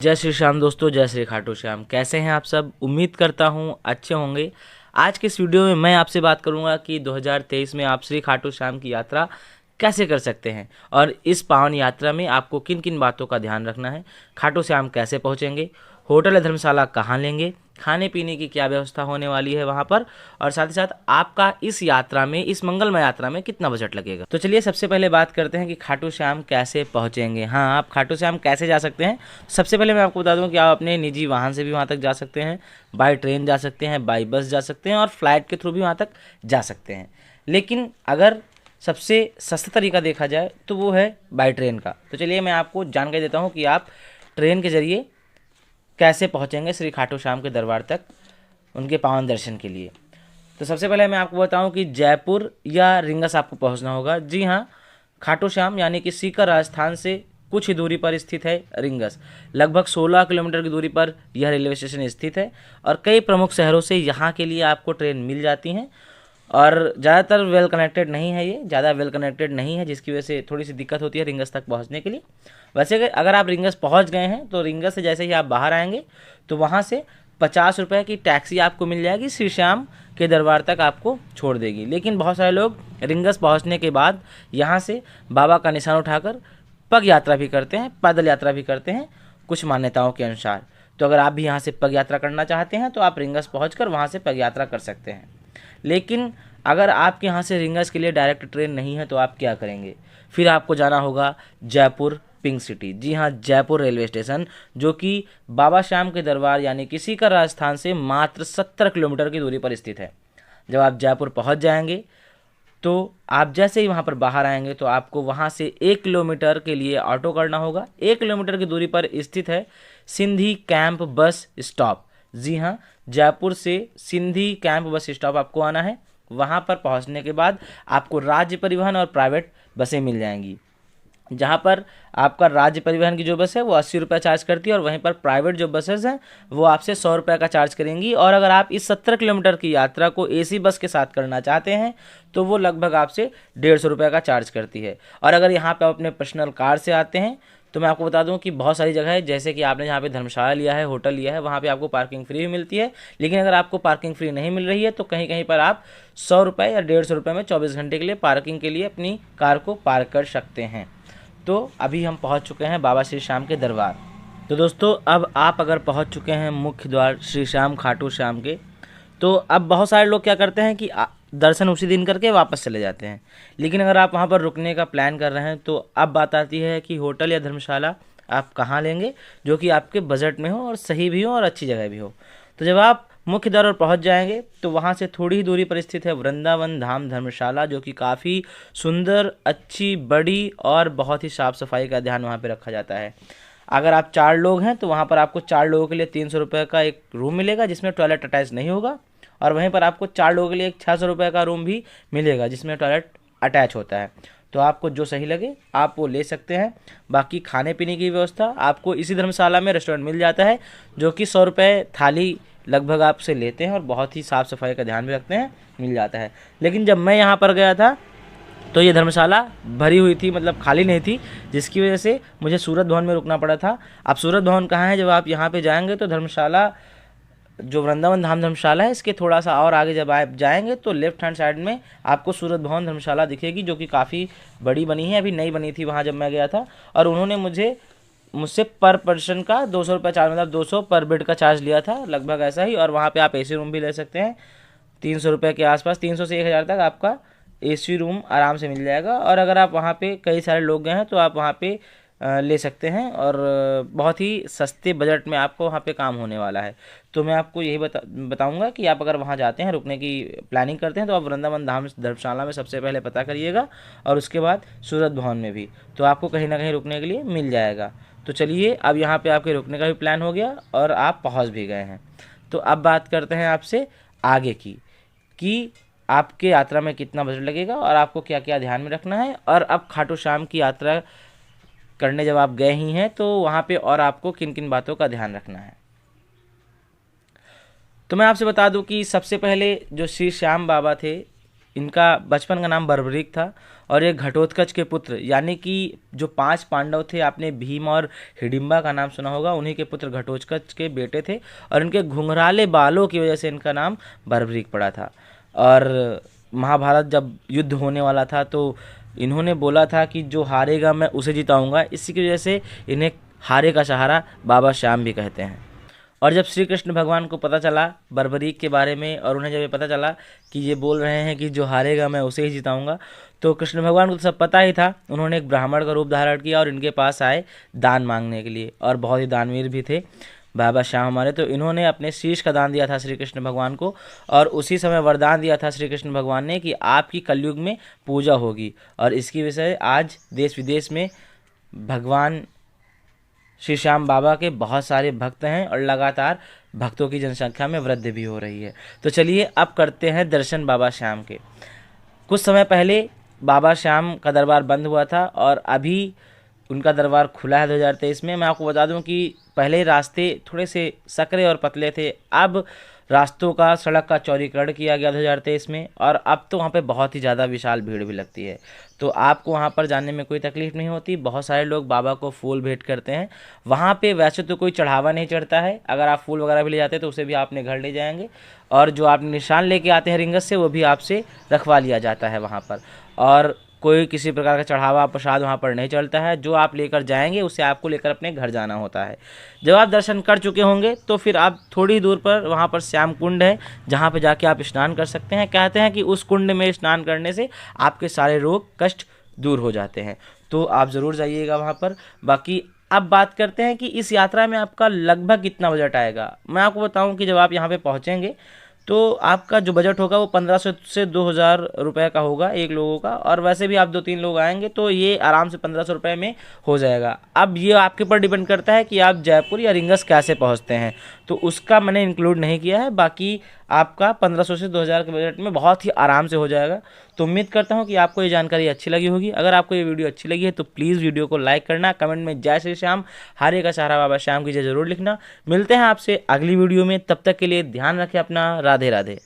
जय श्री श्याम दोस्तों, जय श्री खाटू श्याम। कैसे हैं आप सब? उम्मीद करता हूं अच्छे होंगे। आज के इस वीडियो में मैं आपसे बात करूंगा कि 2023 में आप श्री खाटू श्याम की यात्रा कैसे कर सकते हैं और इस पावन यात्रा में आपको किन किन बातों का ध्यान रखना है। खाटू श्याम कैसे पहुंचेंगे, होटल या धर्मशाला कहाँ लेंगे, खाने पीने की क्या व्यवस्था होने वाली है वहाँ पर, और साथ ही साथ आपका इस यात्रा में, इस मंगलमय यात्रा में कितना बजट लगेगा। तो चलिए सबसे पहले बात करते हैं कि खाटू श्याम कैसे पहुँचेंगे। हाँ, आप खाटू श्याम कैसे जा सकते हैं। सबसे पहले मैं आपको बता दूं कि आप अपने निजी वाहन से भी वहाँ तक जा सकते हैं, बाय ट्रेन जा सकते हैं, बाय बस जा सकते हैं और फ्लाइट के थ्रू भी वहाँ तक जा सकते हैं। लेकिन अगर सबसे सस्ता तरीका देखा जाए तो वो है बाय ट्रेन का। तो चलिए मैं आपको जानकारी देता हूँ कि आप ट्रेन के ज़रिए कैसे पहुंचेंगे श्री खाटू श्याम के दरबार तक उनके पावन दर्शन के लिए। तो सबसे पहले मैं आपको बताऊं कि जयपुर या रिंगस आपको पहुंचना होगा। जी हाँ, खाटू श्याम यानी कि सीकर राजस्थान से कुछ ही दूरी पर स्थित है रिंगस। लगभग 16 किलोमीटर की दूरी पर यह रेलवे स्टेशन स्थित है और कई प्रमुख शहरों से यहाँ के लिए आपको ट्रेन मिल जाती हैं और ज़्यादातर वेल कनेक्टेड नहीं है, ये ज़्यादा वेल कनेक्टेड नहीं है, जिसकी वजह से थोड़ी सी दिक्कत होती है रिंगस तक पहुंचने के लिए। वैसे अगर आप रिंगस पहुंच गए हैं तो रिंगस से जैसे ही आप बाहर आएंगे तो वहां से 50 रुपये की टैक्सी आपको मिल जाएगी, श्री श्याम के दरबार तक आपको छोड़ देगी। लेकिन बहुत सारे लोग रिंगस पहुंचने के बाद यहाँ से बाबा का निशान उठाकर पग यात्रा भी करते हैं, पैदल यात्रा भी करते हैं कुछ मान्यताओं के अनुसार। तो अगर आप भी यहाँ से पग यात्रा करना चाहते हैं तो आप रिंगस पहुँच वहाँ से पग यात्रा कर सकते हैं। लेकिन अगर आपके यहाँ से रिंगस के लिए डायरेक्ट ट्रेन नहीं है तो आप क्या करेंगे? फिर आपको जाना होगा जयपुर पिंक सिटी। जी हाँ, जयपुर रेलवे स्टेशन, जो कि बाबा श्याम के दरबार यानी कि सीकर राजस्थान से मात्र 70 किलोमीटर की दूरी पर स्थित है। जब आप जयपुर पहुँच जाएंगे तो आप जैसे ही वहाँ पर बाहर आएंगे तो आपको वहाँ से 1 किलोमीटर के लिए ऑटो करना होगा। 1 किलोमीटर की दूरी पर स्थित है सिंधी कैंप बस स्टॉप। जी हाँ, जयपुर से सिंधी कैंप बस स्टॉप आपको आना है। वहाँ पर पहुँचने के बाद आपको राज्य परिवहन और प्राइवेट बसें मिल जाएंगी। जहाँ पर आपका राज्य परिवहन की जो बस है वो 80 रुपये चार्ज करती है और वहीं पर प्राइवेट जो बसेस हैं वो आपसे 100 रुपये का चार्ज करेंगी। और अगर आप इस 70 किलोमीटर की यात्रा को एसी बस के साथ करना चाहते हैं तो वो लगभग आपसे 150 रुपये का चार्ज करती है। और अगर यहाँ पे आप अपने पर्सनल कार से आते हैं तो मैं आपको बता दूं कि बहुत सारी जगह है, जैसे कि आपने जहाँ पे धर्मशाला लिया है, होटल लिया है, वहाँ पे आपको पार्किंग फ्री भी मिलती है। लेकिन अगर आपको पार्किंग फ्री नहीं मिल रही है तो कहीं कहीं पर आप 100 रुपये या 150 रुपये में 24 घंटे के लिए पार्किंग के लिए अपनी कार को पार्क कर सकते हैं। तो अभी हम पहुंच चुके हैं बाबा श्री श्याम के दरबार। तो दोस्तों, अब आप अगर पहुंच चुके हैं मुख्य द्वार श्री श्याम खाटू श्याम के, तो अब बहुत सारे लोग क्या करते हैं कि दर्शन उसी दिन करके वापस चले जाते हैं। लेकिन अगर आप वहां पर रुकने का प्लान कर रहे हैं तो अब बात आती है कि होटल या धर्मशाला आप कहाँ लेंगे जो कि आपके बजट में हो और सही भी हो और अच्छी जगह भी हो। तो जब आप मुख्य द्वार पर पहुँच जाएंगे तो वहाँ से थोड़ी ही दूरी पर स्थित है वृंदावन धाम धर्मशाला, जो कि काफ़ी सुंदर, अच्छी, बड़ी और बहुत ही साफ़ सफाई का ध्यान वहाँ पे रखा जाता है। अगर आप 4 लोग हैं तो वहाँ पर आपको 4 लोगों के लिए 300 रुपये का एक रूम मिलेगा जिसमें टॉयलेट अटैच नहीं होगा, और वहीं पर आपको 4 लोगों के लिए एक 600 रुपये का रूम भी मिलेगा जिसमें टॉयलेट अटैच होता है। तो आपको जो सही लगे आप वो ले सकते हैं। बाकी खाने पीने की व्यवस्था आपको इसी धर्मशाला में रेस्टोरेंट मिल जाता है जो कि 100 रुपये थाली लगभग आपसे लेते हैं और बहुत ही साफ़ सफाई का ध्यान भी रखते हैं, मिल जाता है। लेकिन जब मैं यहाँ पर गया था तो ये धर्मशाला भरी हुई थी, मतलब खाली नहीं थी, जिसकी वजह से मुझे सूरत भवन में रुकना पड़ा था। अब सूरत भवन कहाँ है? जब आप यहाँ पे जाएंगे तो धर्मशाला, जो वृंदावन धाम धर्मशाला है, इसके थोड़ा सा और आगे जब आप जाएंगे तो लेफ्ट हैंड साइड में आपको सूरत भवन धर्मशाला दिखेगी, जो कि काफ़ी बड़ी बनी है, अभी नई बनी थी वहाँ जब मैं गया था। और उन्होंने मुझसे पर पर्सन का 200 रुपये चार्ज, मतलब 200 पर बेड का चार्ज लिया था, लगभग ऐसा ही। और वहाँ पे आप एसी रूम भी ले सकते हैं 300 रुपये के आसपास, 300 से 1000 तक आपका एसी रूम आराम से मिल जाएगा। और अगर आप वहाँ पे कई सारे लोग गए हैं तो आप वहाँ पे ले सकते हैं और बहुत ही सस्ते बजट में आपको वहाँ पे काम होने वाला है। तो मैं आपको यही बताऊंगा कि आप अगर वहाँ जाते हैं, रुकने की प्लानिंग करते हैं, तो आप वृंदावन धाम धर्मशाला में सबसे पहले पता करिएगा और उसके बाद सूरत भवन में भी, तो आपको कहीं ना कहीं रुकने के लिए मिल जाएगा। तो चलिए, अब यहाँ पे आपके रुकने का भी प्लान हो गया और आप पहुँच भी गए हैं। तो अब बात करते हैं आपसे आगे की, कि आपके यात्रा में कितना बजट लगेगा और आपको क्या क्या ध्यान में रखना है। और अब खाटू श्याम की यात्रा करने जब आप गए ही हैं तो वहाँ पे और आपको किन किन बातों का ध्यान रखना है। तो मैं आपसे बता दूं कि सबसे पहले जो श्री श्याम बाबा थे इनका बचपन का नाम बर्बरीक था और ये घटोत्कच के पुत्र यानी कि जो 5 पांडव थे, आपने भीम और हिडिंबा का नाम सुना होगा, उन्हीं के पुत्र घटोत्कच के बेटे थे और इनके घुंघराले बालों की वजह से इनका नाम बर्बरीक पड़ा था। और महाभारत जब युद्ध होने वाला था तो इन्होंने बोला था कि जो हारेगा मैं उसे जिताऊंगा, इसी की वजह से इन्हें हारे का सहारा बाबा श्याम भी कहते हैं। और जब श्री कृष्ण भगवान को पता चला बर्बरीक के बारे में और उन्हें जब ये पता चला कि ये बोल रहे हैं कि जो हारेगा मैं उसे ही जिताऊंगा, तो कृष्ण भगवान को तो सब पता ही था। उन्होंने एक ब्राह्मण का रूप धारण किया और इनके पास आए दान मांगने के लिए, और बहुत ही दानवीर भी थे बाबा श्याम हमारे। तो इन्होंने अपने शीश का दान दिया था श्री कृष्ण भगवान को और उसी समय वरदान दिया था श्री कृष्ण भगवान ने कि आपकी कलयुग में पूजा होगी। और इसकी वजह से आज देश विदेश में भगवान श्री श्याम बाबा के बहुत सारे भक्त हैं और लगातार भक्तों की जनसंख्या में वृद्धि भी हो रही है। तो चलिए अब करते हैं दर्शन बाबा श्याम के। कुछ समय पहले बाबा श्याम का दरबार बंद हुआ था और अभी उनका दरबार खुला है 2023 में। मैं आपको बता दूं कि पहले रास्ते थोड़े से सकरे और पतले थे, अब रास्तों का, सड़क का चौड़ीकरण किया गया 2023 में और अब तो वहाँ पे बहुत ही ज़्यादा विशाल भीड़ भी लगती है। तो आपको वहाँ पर जाने में कोई तकलीफ़ नहीं होती। बहुत सारे लोग बाबा को फूल भेंट करते हैं। वहाँ पे वैसे तो कोई चढ़ावा नहीं चढ़ता है, अगर आप फूल वगैरह भी ले जाते हैं तो उसे भी आपने घर ले जाएंगे और जो आप निशान लेके आते हैं रिंगत से वो भी आपसे रखवा लिया जाता है वहाँ पर। और कोई किसी प्रकार का चढ़ावा प्रसाद वहाँ पर नहीं चलता है, जो आप लेकर जाएंगे उसे आपको लेकर अपने घर जाना होता है। जब आप दर्शन कर चुके होंगे तो फिर आप थोड़ी दूर पर वहाँ पर श्याम कुंड है जहाँ पर जाके आप स्नान कर सकते हैं। कहते हैं कि उस कुंड में स्नान करने से आपके सारे रोग कष्ट दूर हो जाते हैं, तो आप ज़रूर जाइएगा वहाँ पर। बाकी अब बात करते हैं कि इस यात्रा में आपका लगभग कितना बजट आएगा। मैं आपको बताऊं कि जब आप यहाँ पे पहुँचेंगे तो आपका जो बजट होगा वो 1500 से 2000 रुपये का होगा एक लोगों का, और वैसे भी आप 2-3 लोग आएंगे तो ये आराम से 1500 रुपये में हो जाएगा। अब ये आपके ऊपर डिपेंड करता है कि आप जयपुर या रिंगस कैसे पहुंचते हैं, तो उसका मैंने इंक्लूड नहीं किया है। बाकी आपका 1500 से 2000 के बजट में बहुत ही आराम से हो जाएगा। तो उम्मीद करता हूं कि आपको ये जानकारी अच्छी लगी होगी। अगर आपको ये वीडियो अच्छी लगी है तो प्लीज़ वीडियो को लाइक करना, कमेंट में जय श्री श्याम, हारे का सहारा बाबा श्याम की जय जरूर लिखना। मिलते हैं आपसे अगली वीडियो में, तब तक के लिए ध्यान रखें अपना। राधे राधे।